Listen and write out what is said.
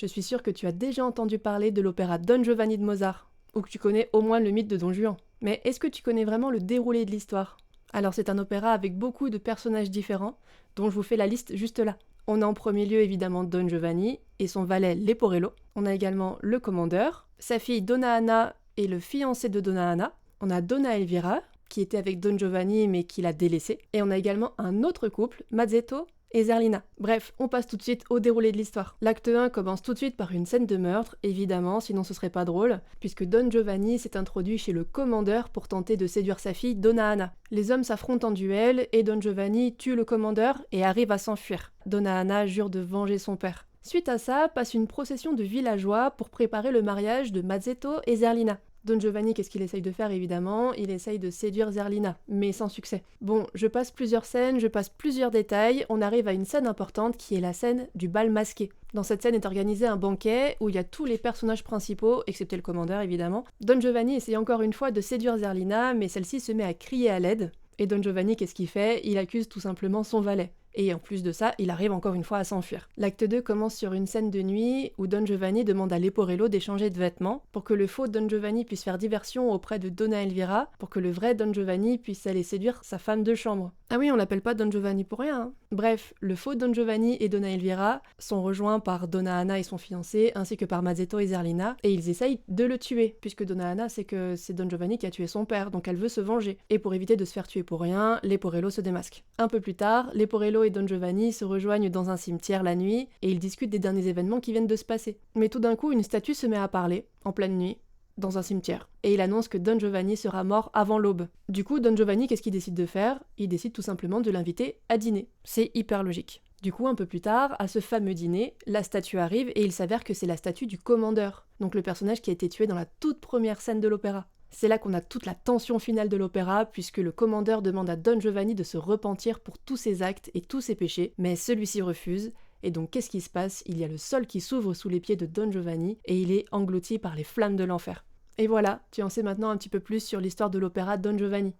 Je suis sûre que tu as déjà entendu parler de l'opéra Don Giovanni de Mozart, ou que tu connais au moins le mythe de Don Juan. Mais est-ce que tu connais vraiment le déroulé de l'histoire? Alors c'est un opéra avec beaucoup de personnages différents, dont je vous fais la liste juste là. On a en premier lieu évidemment Don Giovanni et son valet Leporello. On a également le commandeur, sa fille Donna Anna et le fiancé de Donna Anna. On a Donna Elvira, qui était avec Don Giovanni mais qui l'a délaissé. Et on a également un autre couple, Mazzetto et Zerlina. Bref, on passe tout de suite au déroulé de l'histoire. L'acte 1 commence tout de suite par une scène de meurtre, évidemment, sinon ce serait pas drôle, puisque Don Giovanni s'est introduit chez le commandeur pour tenter de séduire sa fille Donna Anna. Les hommes s'affrontent en duel et Don Giovanni tue le commandeur et arrive à s'enfuir. Donna Anna jure de venger son père. Suite à ça, passe une procession de villageois pour préparer le mariage de Mazzetto et Zerlina. Don Giovanni, qu'est-ce qu'il essaye de faire évidemment? Il essaye de séduire Zerlina, mais sans succès. Bon, je passe plusieurs scènes, je passe plusieurs détails, on arrive à une scène importante qui est la scène du bal masqué. Dans cette scène est organisé un banquet où il y a tous les personnages principaux, excepté le commandeur évidemment. Don Giovanni essaye encore une fois de séduire Zerlina, mais celle-ci se met à crier à l'aide. Et Don Giovanni, qu'est-ce qu'il fait? Il accuse tout simplement son valet. Et en plus de ça, il arrive encore une fois à s'enfuir. L'acte 2 commence sur une scène de nuit où Don Giovanni demande à Leporello d'échanger de vêtements pour que le faux Don Giovanni puisse faire diversion auprès de Donna Elvira, pour que le vrai Don Giovanni puisse aller séduire sa femme de chambre. Ah oui, on l'appelle pas Don Giovanni pour rien, hein. Bref, le faux Don Giovanni et Donna Elvira sont rejoints par Donna Anna et son fiancé, ainsi que par Mazzetto et Zerlina, et ils essayent de le tuer, puisque Donna Anna sait que c'est Don Giovanni qui a tué son père, donc elle veut se venger. Et pour éviter de se faire tuer pour rien, Leporello se démasque. Un peu plus tard, Leporello et Don Giovanni se rejoignent dans un cimetière la nuit, et ils discutent des derniers événements qui viennent de se passer. Mais tout d'un coup, une statue se met à parler, en pleine nuit, dans un cimetière. Et il annonce que Don Giovanni sera mort avant l'aube. Du coup, Don Giovanni, qu'est-ce qu'il décide de faire? Il décide tout simplement de l'inviter à dîner. C'est hyper logique. Du coup, un peu plus tard, à ce fameux dîner, la statue arrive et il s'avère que c'est la statue du commandeur, donc le personnage qui a été tué dans la toute première scène de l'opéra. C'est là qu'on a toute la tension finale de l'opéra, puisque le commandeur demande à Don Giovanni de se repentir pour tous ses actes et tous ses péchés, mais celui-ci refuse. Et donc qu'est-ce qui se passe? Il y a le sol qui s'ouvre sous les pieds de Don Giovanni et il est englouti par les flammes de l'enfer. Et voilà, tu en sais maintenant un petit peu plus sur l'histoire de l'opéra Don Giovanni.